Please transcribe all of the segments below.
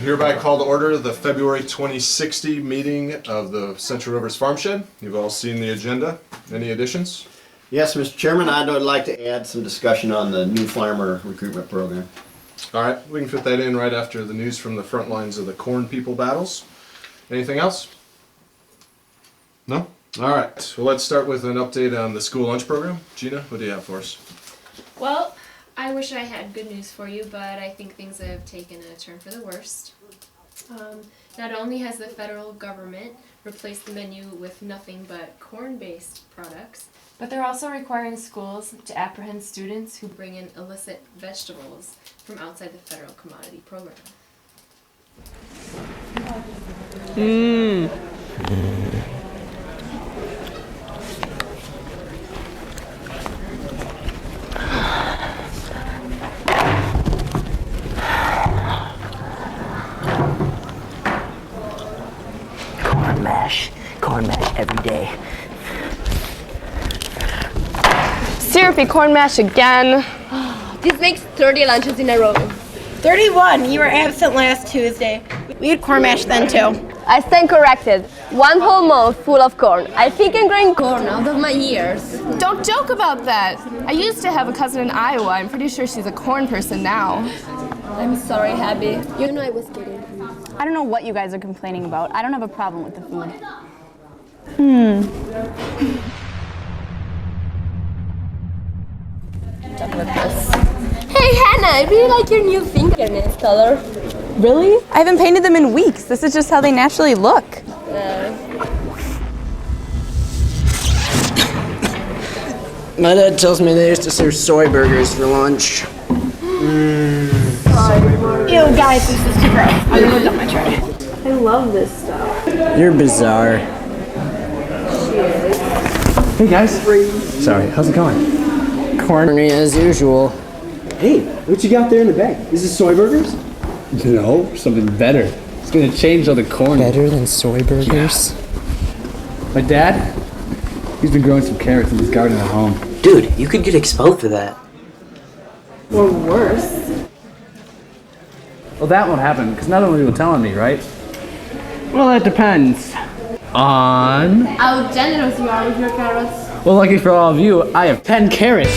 hereby call to order the February 2060 meeting of the Central Rivers Farm Shed. You've all seen the agenda. Any additions? Yes, Mr. Chairman, I'd like to add some discussion on the new farmer recruitment program. All right, we can fit that in right after the news from the front lines of the corn people battles. Anything else? No? All right, well, let's start with an update on the school lunch program. Gina, what do you have for us? Well, I wish I had good news for you, but I think things have taken a turn for the worst. Not only has the federal government replaced the menu with nothing but corn-based products, but they're also requiring schools to apprehend students who bring in illicit vegetables from outside the federal commodity program. Corn mash every day. Syrupy corn mash again. This makes 30 lunches in a row. 31. You were absent last Tuesday. We had corn mash then too. I stand corrected. 1 whole month full of corn. I think I'm growing corn. Corn out of my ears. Don't joke about that. I used to have a cousin in Iowa. I'm pretty sure she's a corn person now. I'm sorry, Abby. You know I was kidding. I don't know what you guys are complaining about. I don't have a problem with the food. Hey, Hannah, I really like your new fingernails color. Really? I haven't painted them in weeks. This is just how they naturally look. My dad tells me they used to serve soy burgers for lunch. Ew, guys, this is too gross. I'm gonna go dump my tray. I love this stuff. You're bizarre. Hey guys. Sorry, how's it going? Corny as usual. Hey, what you got there in the bag? Is this soy burgers? No, something better. It's gonna change all the corn. Better than soy burgers? Yeah. My dad, he's been growing some carrots in his garden at home. Dude, you could get expelled for that. Or worse. Well, that won't happen, because not only are you telling me, right? Well, that depends. On... How generous you are with your carrots. Well, lucky for all of you, I have 10 carrots.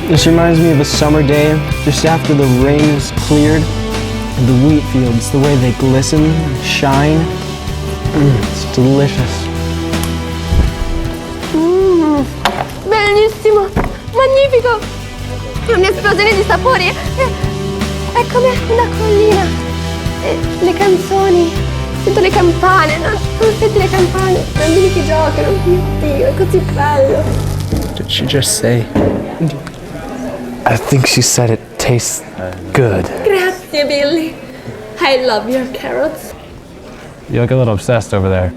This reminds me of a summer day, just after the rain is cleared, and the wheat fields, the way they glisten and shine. It's delicious. Bellissimo! Magnifico! È un'esplosione di sapori! È come una collina! Le canzoni! Sento le campane! Non senti le campane! I bambini che giocano! Mio Dio, è così bello! What did she just say? I think she said it tastes good. Grazie, Billy. I love your carrots. You look a little obsessed over there.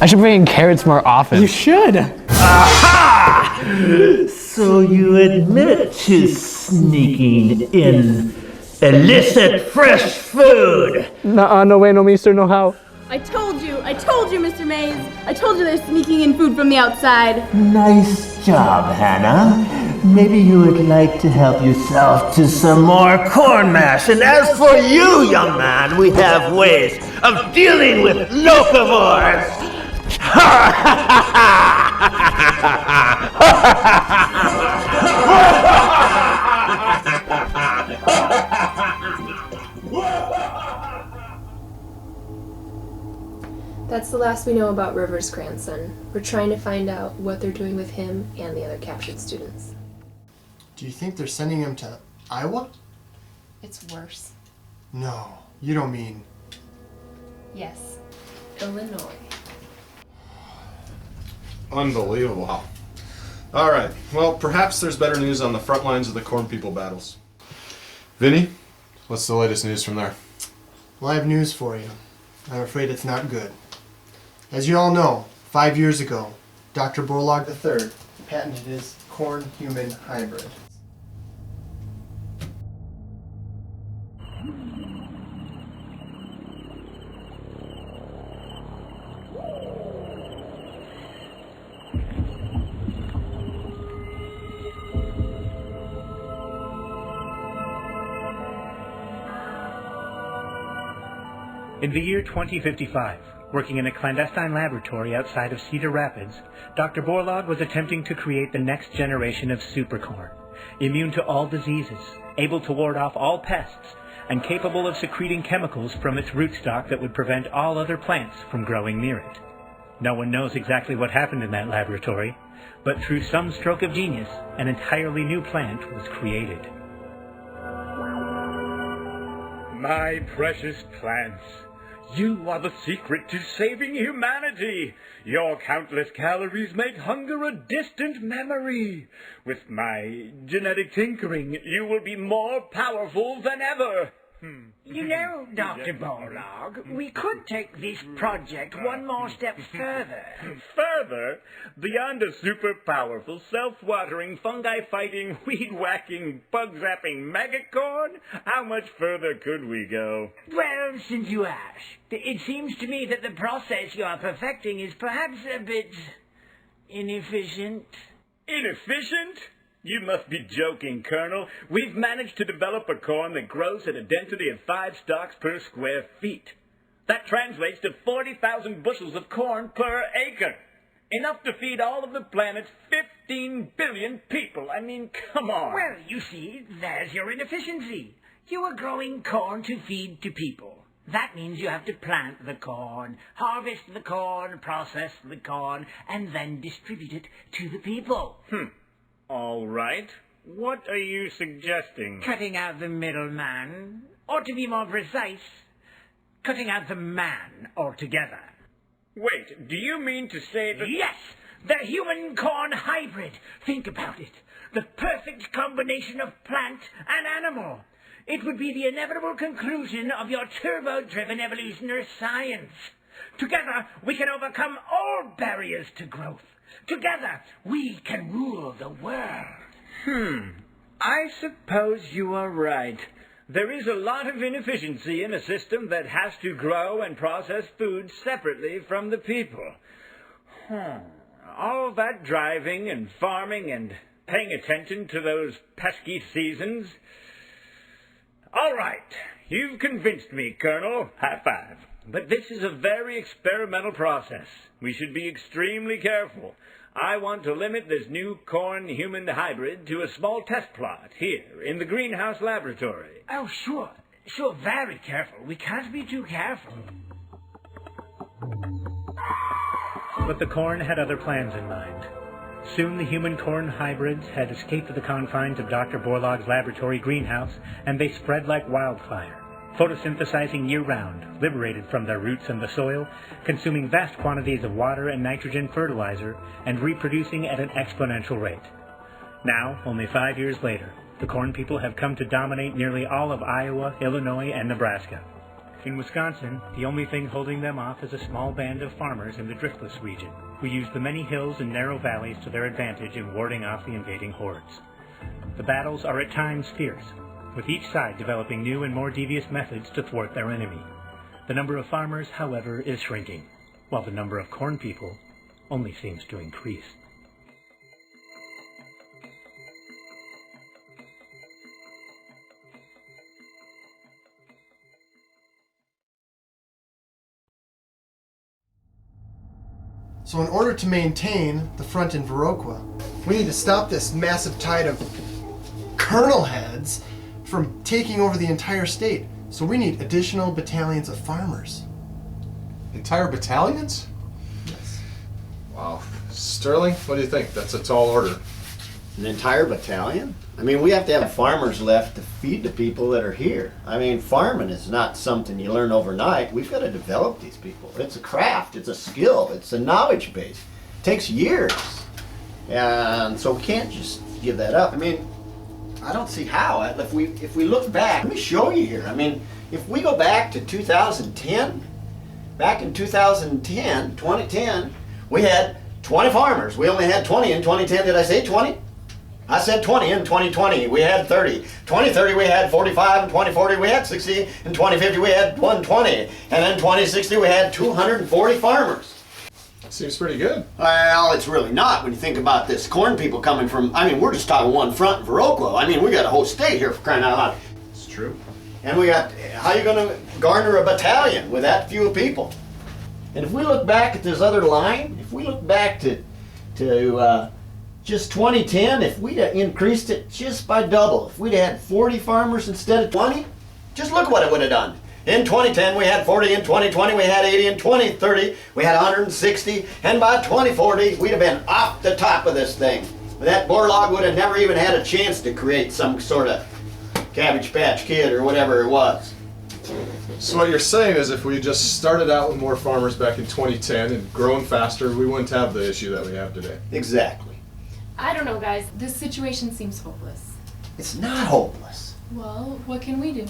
I should bring in carrots more often. You should. Aha! So you admit to sneaking in illicit fresh food? Nuh-uh, no way, no meester, no how. I told you, Mr. Mays. I told you they're sneaking in food from the outside. Nice job, Hannah. Maybe you would like to help yourself to some more corn mash. And as for you, young man, we have ways of dealing with locavores. That's the last we know about Rivers' grandson. We're trying to find out what they're doing with him and the other captured students. Do you think they're sending him to Iowa? It's worse. No, you don't mean... Yes, Illinois. Unbelievable. All right, well, perhaps there's better news on the front lines of the corn people battles. Vinny, what's the latest news from there? Well, I have news for you. I'm afraid it's not good. As you all know, 5 years ago, Dr. Borlaug III patented his corn-human hybrid. In the year 2055, working in a clandestine laboratory outside of Cedar Rapids, Dr. Borlaug was attempting to create the next generation of supercorn, immune to all diseases, able to ward off all pests, and capable of secreting chemicals from its rootstock that would prevent all other plants from growing near it. No one knows exactly what happened in that laboratory, but through some stroke of genius, an entirely new plant was created. My precious plants, you are the secret to saving humanity. Your countless calories make hunger a distant memory. With my genetic tinkering, you will be more powerful than ever. You know, Dr. Borlaug, we could take this project one more step further. Further? Beyond a super-powerful, self-watering, fungi-fighting, weed-whacking, bug-zapping megacorn? How much further could we go? Well, since you ask, it seems to me that the process you are perfecting is perhaps a bit inefficient. Inefficient? You must be joking, Colonel. We've managed to develop a corn that grows at a density of 5 stalks per square feet. That translates to 40,000 bushels of corn per acre. Enough to feed all of the planet's 15 billion people. I mean, come on. Well, you see, there's your inefficiency. You are growing corn to feed to people. That means you have to plant the corn, harvest the corn, process the corn, and then distribute it to the people. All right. What are you suggesting? Cutting out the middleman, or to be more precise, cutting out the man altogether. Wait, do you mean to say that... Yes! The human-corn hybrid! Think about it. The perfect combination of plant and animal. It would be the inevitable conclusion of your turbo-driven evolutionary science. Together, we can overcome all barriers to growth. Together, we can rule the world. I suppose you are right. There is a lot of inefficiency in a system that has to grow and process food separately from the people. All that driving and farming and paying attention to those pesky seasons. All right, you've convinced me, Colonel. High five. But this is a very experimental process. We should be extremely careful. I want to limit this new corn-human hybrid to a small test plot here in the greenhouse laboratory. Oh, sure. Sure, very careful. We can't be too careful. But the corn had other plans in mind. Soon the human-corn hybrids had escaped the confines of Dr. Borlaug's laboratory greenhouse, and they spread like wildfire, photosynthesizing year-round, liberated from their roots in the soil, consuming vast quantities of water and nitrogen fertilizer, and reproducing at an exponential rate. Now, only 5 years later, the corn people have come to dominate nearly all of Iowa, Illinois, and Nebraska. In Wisconsin, the only thing holding them off is a small band of farmers in the driftless region, who use the many hills and narrow valleys to their advantage in warding off the invading hordes. The battles are at times fierce, with each side developing new and more devious methods to thwart their enemy. The number of farmers, however, is shrinking, while the number of corn people only seems to increase. So in order to maintain the front in Viroqua, we need to stop this massive tide of colonel heads from taking over the entire state. So we need additional battalions of farmers. Entire battalions? Yes. Wow. Sterling, what do you think? That's a tall order. An entire battalion? I mean, we have to have farmers left to feed the people that are here. I mean, farming is not something you learn overnight. We've got to develop these people. It's a craft, it's a skill, it's a knowledge base. It takes years. And so we can't just give that up. I mean, I don't see how. If we look back, let me show you here. I mean, if we go back to 2010, back in 2010, we had 20 farmers. We only had 20 in 2010. Did I say 20? I said 20 in 2020. We had 30. 2030 we had 45. In 2040 we had 60. In 2050 we had 120. And then 2060 we had 240 farmers. Seems pretty good. Well, it's really not when you think about this. Corn people coming from, I mean, we're just talking one front in Viroqua. I mean, we got a whole state here for crying out loud. It's true. And we got, how you gonna garner a battalion with that few people? And if we look back at this other line, if we look back to just 2010, if we'd have increased it just by double, if we'd had 40 farmers instead of 20, just look what it would have done. In 2010 we had 40, in 2020 we had 80, in 2030 we had 160, and by 2040 we'd have been off the top of this thing. That Borlaug would have never even had a chance to create some sort of Cabbage Patch Kid or whatever it was. So what you're saying is if we just started out with more farmers back in 2010 and grown faster, we wouldn't have the issue that we have today. Exactly. I don't know, guys. This situation seems hopeless. It's not hopeless. Well, what can we do?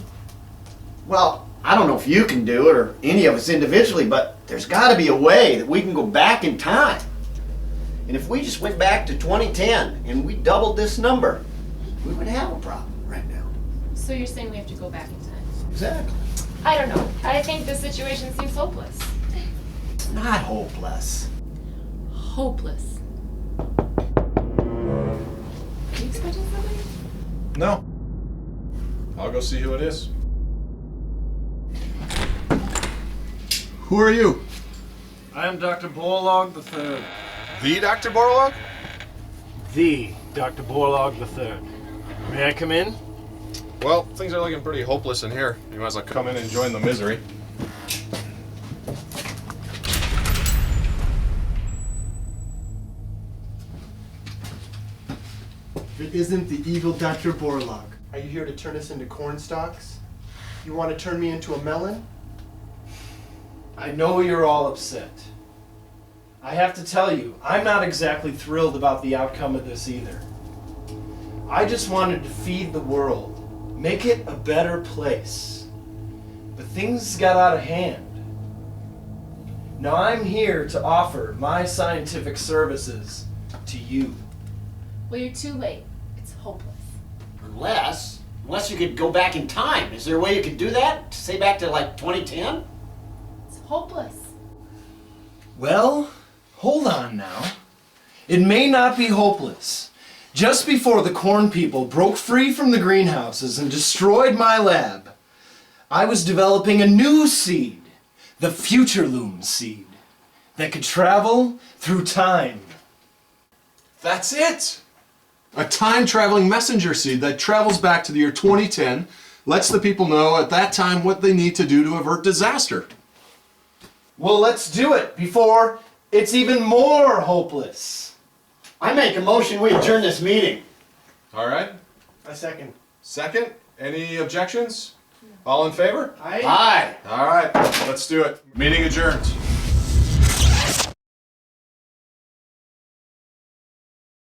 Well, I don't know if you can do it or any of us individually, but there's got to be a way that we can go back in time. And if we just went back to 2010 and we doubled this number, we would have a problem right now. So you're saying we have to go back in time? Exactly. I don't know. I think the situation seems hopeless. It's not hopeless. Hopeless. Are you expecting somebody? No. I'll go see who it is. Who are you? I am Dr. Borlaug III. The Dr. Borlaug? The Dr. Borlaug III. May I come in? Well, things are looking pretty hopeless in here. You might as well come in and join the misery. It isn't the evil Dr. Borlaug. Are you here to turn us into corn stalks? You want to turn me into a melon? I know you're all upset. I have to tell you, I'm not exactly thrilled about the outcome of this either. I just wanted to feed the world, make it a better place. But things got out of hand. Now I'm here to offer my scientific services to you. Well, you're too late. It's hopeless. Unless you could go back in time. Is there a way you could do that? Say back to like 2010? It's hopeless. Well, hold on now. It may not be hopeless. Just before the corn people broke free from the greenhouses and destroyed my lab, I was developing a new seed, the future Loom seed, that could travel through time. That's it! A time-traveling messenger seed that travels back to the year 2010, lets the people know at that time what they need to do to avert disaster. Well, let's do it before it's even more hopeless. I make a motion we adjourn this meeting. All right. A second. Second? Any objections? All in favor? Aye. Aye. All right, let's do it. Meeting adjourned.